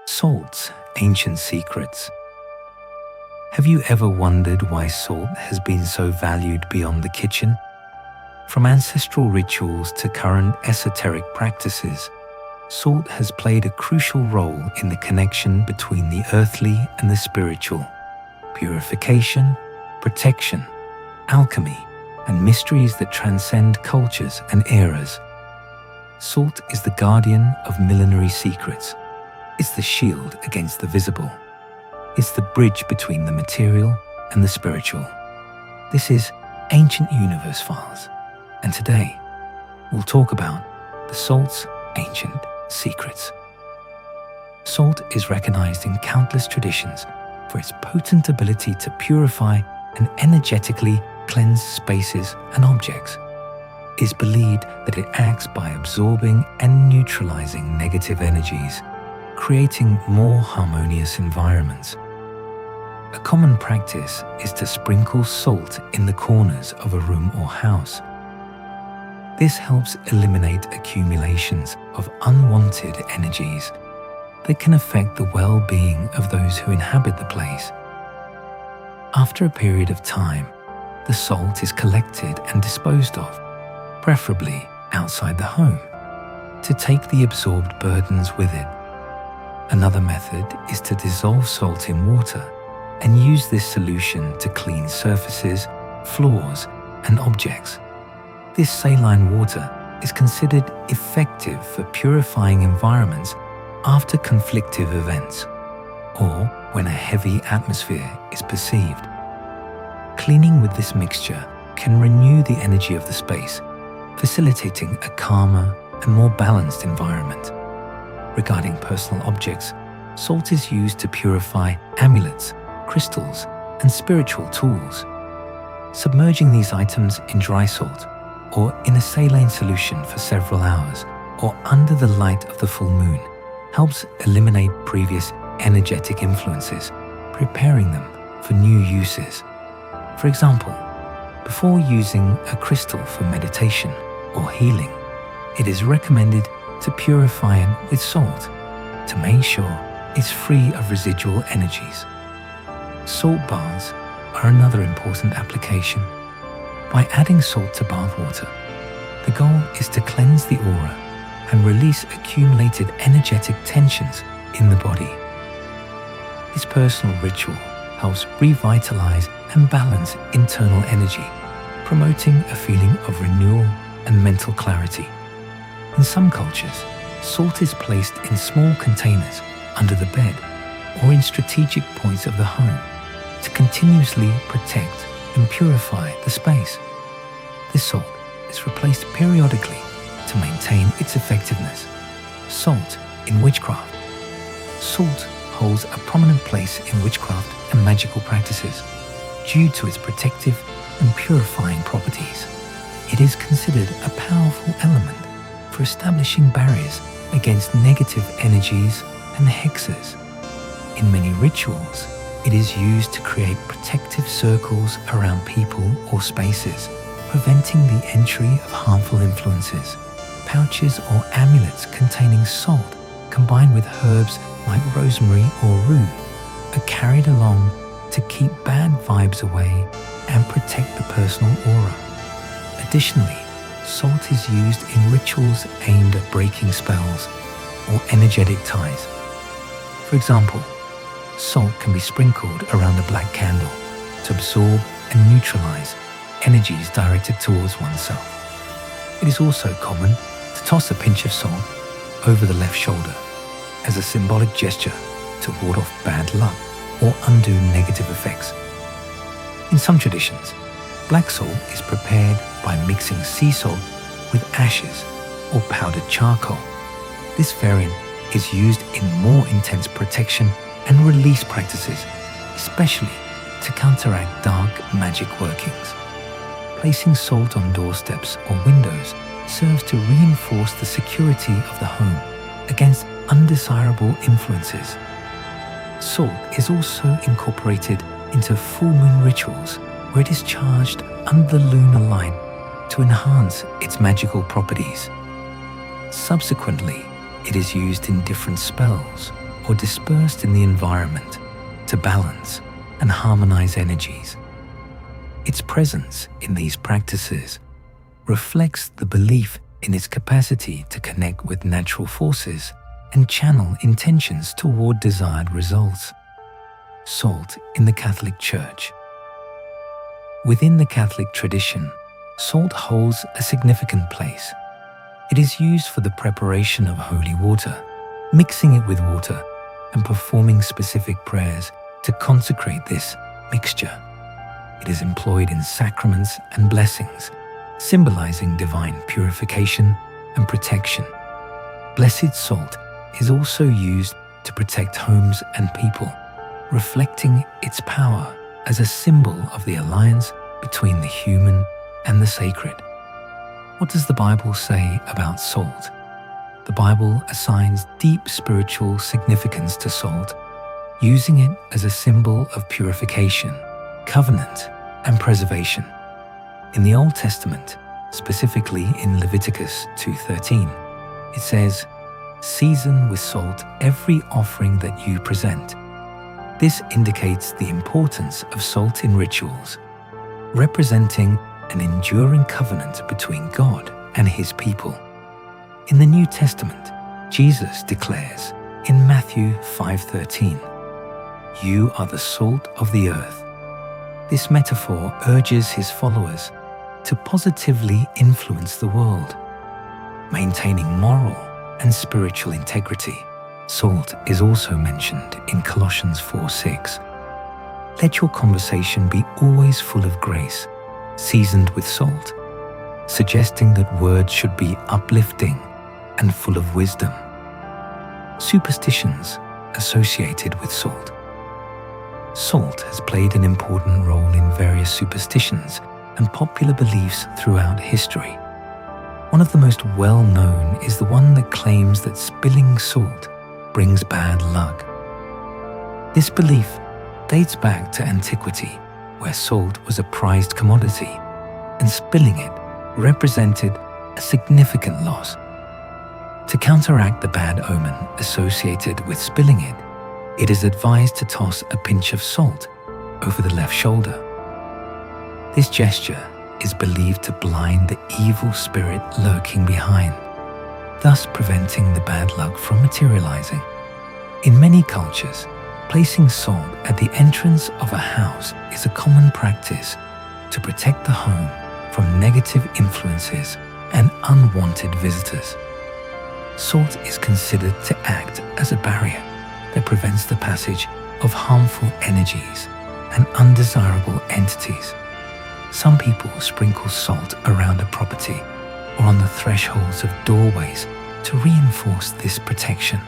Salt's ancient secrets. Have you ever wondered why salt has been so valued beyond the kitchen? From ancestral rituals to current esoteric practices, salt has played a crucial role in the connection between the earthly and the spiritual, purification, protection, alchemy, and mysteries that transcend cultures and eras. Salt is the guardian of millenary secrets. It's the shield against the visible. It's the bridge between the material and the spiritual. This is Ancient Universe Files, and today we'll talk about the salt's ancient secrets. Salt is recognized in countless traditions for its potent ability to purify and energetically cleanse spaces and objects. It is believed that it acts by absorbing and neutralizing negative energies, creating more harmonious environments. A common practice is to sprinkle salt in the corners of a room or house. This helps eliminate accumulations of unwanted energies that can affect the well-being of those who inhabit the place. After a period of time, the salt is collected and disposed of, preferably outside the home, to take the absorbed burdens with it. Another method is to dissolve salt in water and use this solution to clean surfaces, floors, and objects. This saline water is considered effective for purifying environments after conflictive events, or when a heavy atmosphere is perceived. Cleaning with this mixture can renew the energy of the space, facilitating a calmer and more balanced environment. Regarding personal objects, salt is used to purify amulets, crystals, and spiritual tools. Submerging these items in dry salt or in a saline solution for several hours or under the light of the full moon helps eliminate previous energetic influences, preparing them for new uses. For example, before using a crystal for meditation or healing, it is recommended to purify it with salt to make sure it's free of residual energies. Salt baths are another important application. By adding salt to bath water, the goal is to cleanse the aura and release accumulated energetic tensions in the body. This personal ritual helps revitalize and balance internal energy, promoting a feeling of renewal and mental clarity. In some cultures, salt is placed in small containers under the bed or in strategic points of the home to continuously protect and purify the space. This salt is replaced periodically to maintain its effectiveness. Salt in witchcraft. Salt holds a prominent place in witchcraft and magical practices due to its protective and purifying properties. It is considered a powerful element for establishing barriers against negative energies and hexes. In many rituals, it is used to create protective circles around people or spaces, preventing the entry of harmful influences. Pouches or amulets containing salt combined with herbs like rosemary or rue are carried along to keep bad vibes away and protect the personal aura. Additionally, salt is used in rituals aimed at breaking spells or energetic ties. For example, salt can be sprinkled around a black candle to absorb and neutralize energies directed towards oneself. It is also common to toss a pinch of salt over the left shoulder as a symbolic gesture to ward off bad luck or undo negative effects. In some traditions, black salt is prepared by mixing sea salt with ashes or powdered charcoal. This variant is used in more intense protection and release practices, especially to counteract dark magic workings. Placing salt on doorsteps or windows serves to reinforce the security of the home against undesirable influences. Salt is also incorporated into full moon rituals where it is charged under the lunar light to enhance its magical properties. Subsequently, it is used in different spells or dispersed in the environment to balance and harmonize energies. Its presence in these practices reflects the belief in its capacity to connect with natural forces and channel intentions toward desired results. Salt in the Catholic Church. Within the Catholic tradition, salt holds a significant place. It is used for the preparation of holy water, mixing it with water, and performing specific prayers to consecrate this mixture. It is employed in sacraments and blessings, symbolizing divine purification and protection. Blessed salt is also used to protect homes and people, reflecting its power as a symbol of the alliance between the human and the sacred. What does the Bible say about salt? The Bible assigns deep spiritual significance to salt, using it as a symbol of purification, covenant, and preservation. In the Old Testament, specifically in Leviticus 2:13, it says, "Season with salt every offering that you present." This indicates the importance of salt in rituals, representing an enduring covenant between God and His people. In the New Testament, Jesus declares in Matthew 5:13, "You are the salt of the earth." This metaphor urges His followers to positively influence the world, maintaining moral and spiritual integrity. Salt is also mentioned in Colossians 4:6. Let your conversation be always full of grace, seasoned with salt, suggesting that words should be uplifting and full of wisdom. Superstitions associated with salt. Salt has played an important role in various superstitions and popular beliefs throughout history. One of the most well-known is the one that claims that spilling salt brings bad luck. This belief dates back to antiquity, where salt was a prized commodity, and spilling it represented a significant loss. To counteract the bad omen associated with spilling it, it is advised to toss a pinch of salt over the left shoulder. This gesture is believed to blind the evil spirit lurking behind, thus preventing the bad luck from materializing. In many cultures, placing salt at the entrance of a house is a common practice to protect the home from negative influences and unwanted visitors. Salt is considered to act as a barrier that prevents the passage of harmful energies and undesirable entities. Some people sprinkle salt around a property or on the thresholds of doorways to reinforce this protection.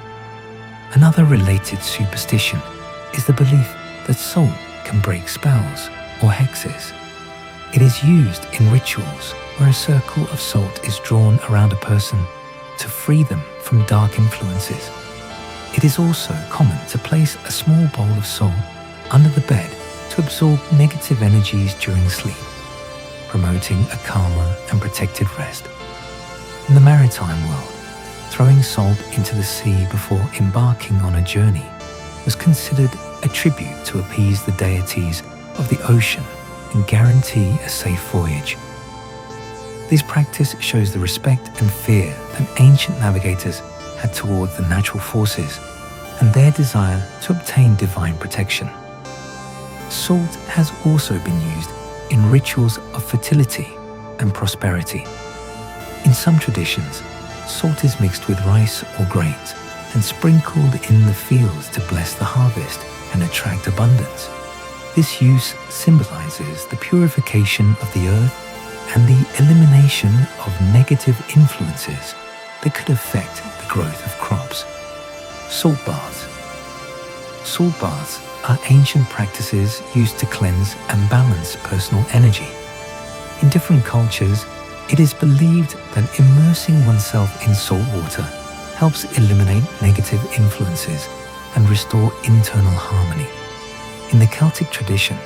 Another related superstition is the belief that salt can break spells or hexes. It is used in rituals where a circle of salt is drawn around a person to free them from dark influences. It is also common to place a small bowl of salt under the bed to absorb negative energies during sleep, promoting a calmer and protected rest. In the maritime world, throwing salt into the sea before embarking on a journey was considered a tribute to appease the deities of the ocean and guarantee a safe voyage. This practice shows the respect and fear that ancient navigators had toward the natural forces and their desire to obtain divine protection. Salt has also been used in rituals of fertility and prosperity. In some traditions, salt is mixed with rice or grains and sprinkled in the fields to bless the harvest and attract abundance. This use symbolizes the purification of the earth and the elimination of negative influences that could affect the growth of crops. Salt baths. Salt baths are ancient practices used to cleanse and balance personal energy. In different cultures, it is believed that immersing oneself in salt water helps eliminate negative influences and restore internal harmony. In the Celtic tradition,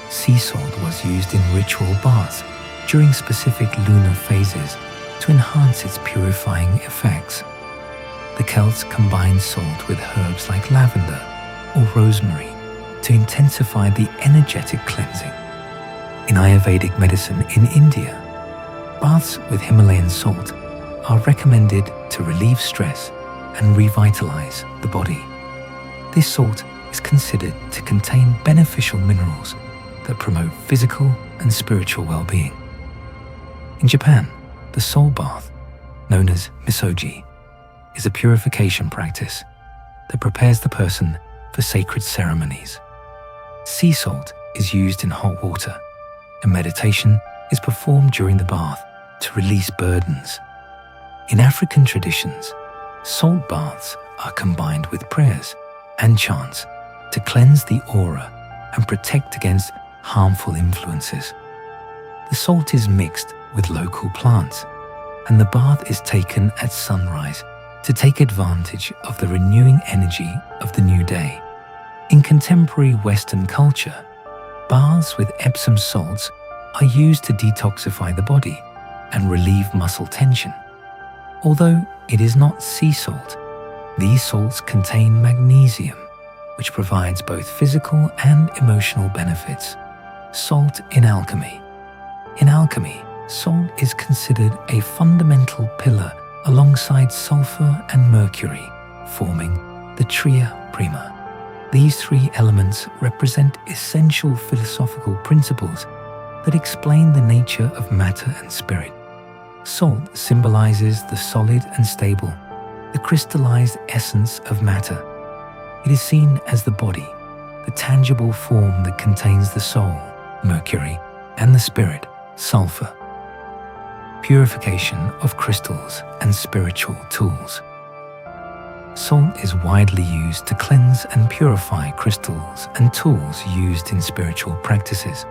sea salt was used in ritual baths during specific lunar phases to enhance its purifying effects. the Celts combined salt with herbs like lavender or rosemary to intensify the energetic cleansing. In Ayurvedic medicine in India, baths with Himalayan salt are recommended to relieve stress and revitalize the body. This salt is considered to contain beneficial minerals that promote physical and spiritual well-being. In Japan, the salt bath, known as misogi, is a purification practice that prepares the person for sacred ceremonies. Sea salt is used in hot water, and meditation is performed during the bath to release burdens. In African traditions, salt baths are combined with prayers and chants to cleanse the aura and protect against harmful influences. The salt is mixed with local plants, and the bath is taken at sunrise to take advantage of the renewing energy of the new day. In contemporary Western culture, baths with Epsom salts are used to detoxify the body and relieve muscle tension. Although it is not sea salt, these salts contain magnesium, which provides both physical and emotional benefits. Salt in alchemy. In alchemy, salt is considered a fundamental pillar alongside sulfur and mercury, forming the tria prima. These three elements represent essential philosophical principles that explain the nature of matter and spirit. Salt symbolizes the solid and stable, the crystallized essence of matter. It is seen as the body, the tangible form that contains the soul, mercury, and the spirit, sulfur. Purification of crystals and spiritual tools. Salt is widely used to cleanse and purify crystals and tools used in spiritual practices.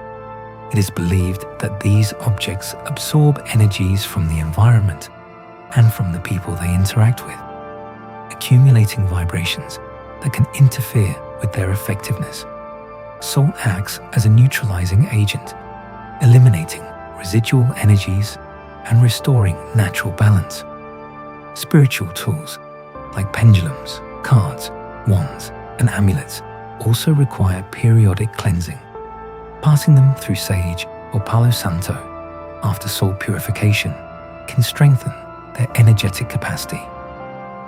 It is believed that these objects absorb energies from the environment and from the people they interact with, accumulating vibrations that can interfere with their effectiveness. Salt acts as a neutralizing agent, eliminating residual energies and restoring natural balance. Spiritual tools like pendulums, cards, wands, and amulets also require periodic cleansing. Passing them through sage or Palo Santo after salt purification can strengthen their energetic capacity.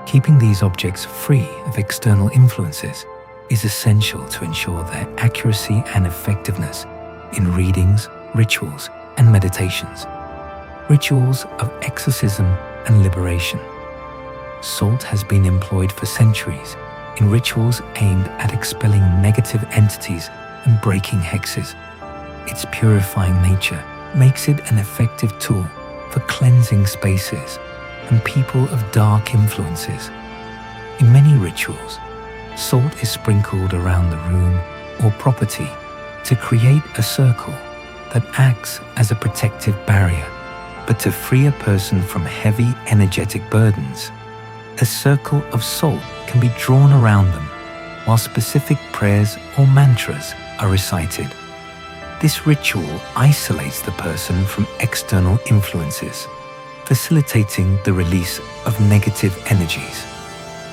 Keeping these objects free of external influences is essential to ensure their accuracy and effectiveness in readings, rituals, and meditations. Rituals of exorcism and liberation. Salt has been employed for centuries in rituals aimed at expelling negative entities and breaking hexes. Its purifying nature makes it an effective tool for cleansing spaces and people of dark influences. In many rituals, salt is sprinkled around the room or property to create a circle that acts as a protective barrier. But to free a person from heavy energetic burdens, a circle of salt can be drawn around them while specific prayers or mantras are recited. This ritual isolates the person from external influences, facilitating the release of negative energies.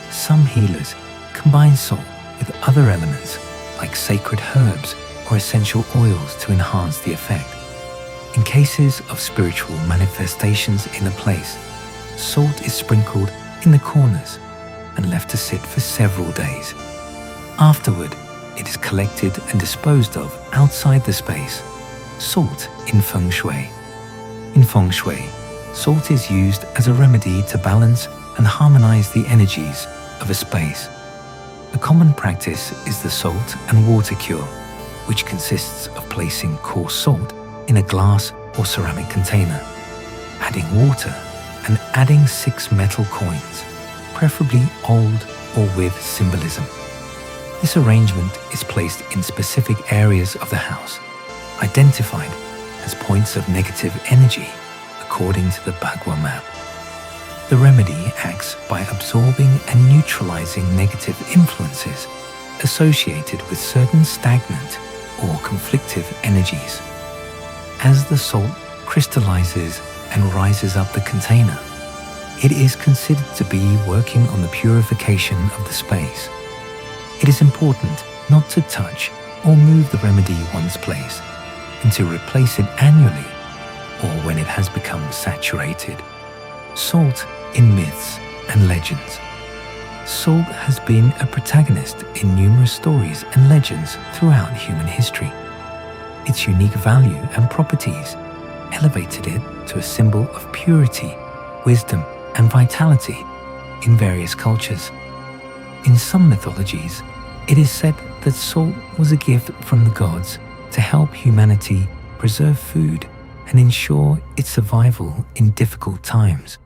Some healers combine salt with other elements like sacred herbs or essential oils to enhance the effect. In cases of spiritual manifestations in a place, salt is sprinkled in the corners and left to sit for several days. Afterward, it is collected and disposed of outside the space. Salt in Feng Shui. In Feng Shui, salt is used as a remedy to balance and harmonize the energies of a space. A common practice is the salt and water cure, which consists of placing coarse salt in a glass or ceramic container, adding water, and adding 6 metal coins, preferably old or with symbolism. This arrangement is placed in specific areas of the house, identified as points of negative energy according to the Bagua map. The remedy acts by absorbing and neutralizing negative influences associated with certain stagnant or conflictive energies. As the salt crystallizes and rises up the container, it is considered to be working on the purification of the space. It is important not to touch or move the remedy once placed, and to replace it annually or when it has become saturated. Salt in myths and legends. Salt has been a protagonist in numerous stories and legends throughout human history. Its unique value and properties elevated it to a symbol of purity, wisdom, and vitality in various cultures. In some mythologies, it is said that salt was a gift from the gods to help humanity preserve food and ensure its survival in difficult times.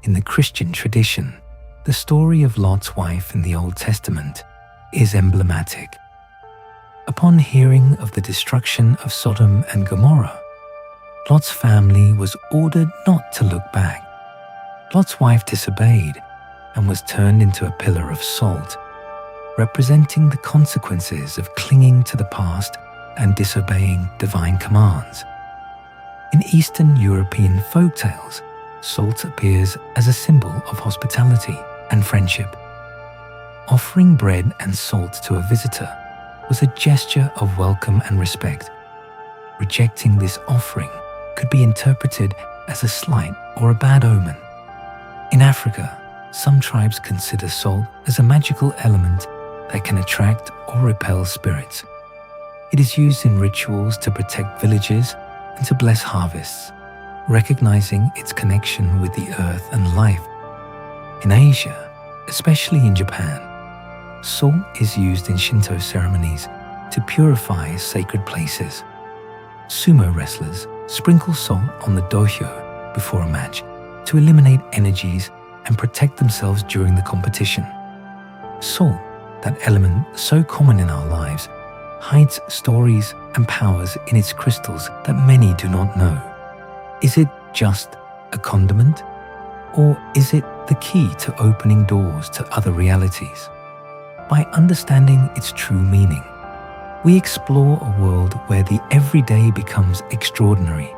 In the Christian tradition, the story of Lot's wife in the Old Testament is emblematic. Upon hearing of the destruction of Sodom and Gomorrah, Lot's family was ordered not to look back. Lot's wife disobeyed and was turned into a pillar of salt, representing the consequences of clinging to the past and disobeying divine commands. In Eastern European folktales, salt appears as a symbol of hospitality and friendship. Offering bread and salt to a visitor was a gesture of welcome and respect. Rejecting this offering could be interpreted as a slight or a bad omen. In Africa, some tribes consider salt as a magical element that can attract or repel spirits. It is used in rituals to protect villages and to bless harvests, recognizing its connection with the earth and life. In Asia, especially in Japan, salt is used in Shinto ceremonies to purify sacred places. Sumo wrestlers sprinkle salt on the dohyo before a match to eliminate energies and protect themselves during the competition. Salt, that element so common in our lives, hides stories and powers in its crystals that many do not know. Is it just a condiment? Or is it the key to opening doors to other realities? By understanding its true meaning, we explore a world where the everyday becomes extraordinary.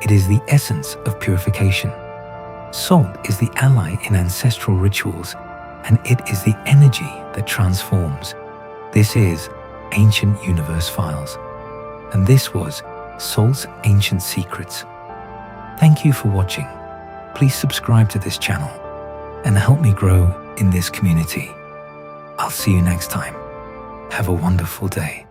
It is the essence of purification. Salt is the ally in ancestral rituals, and it is the energy that transforms. This is Ancient Universe Files, and this was Salt's Ancient Secrets. Thank you for watching. Please subscribe to this channel and help me grow in this community. I'll see you next time. Have a wonderful day.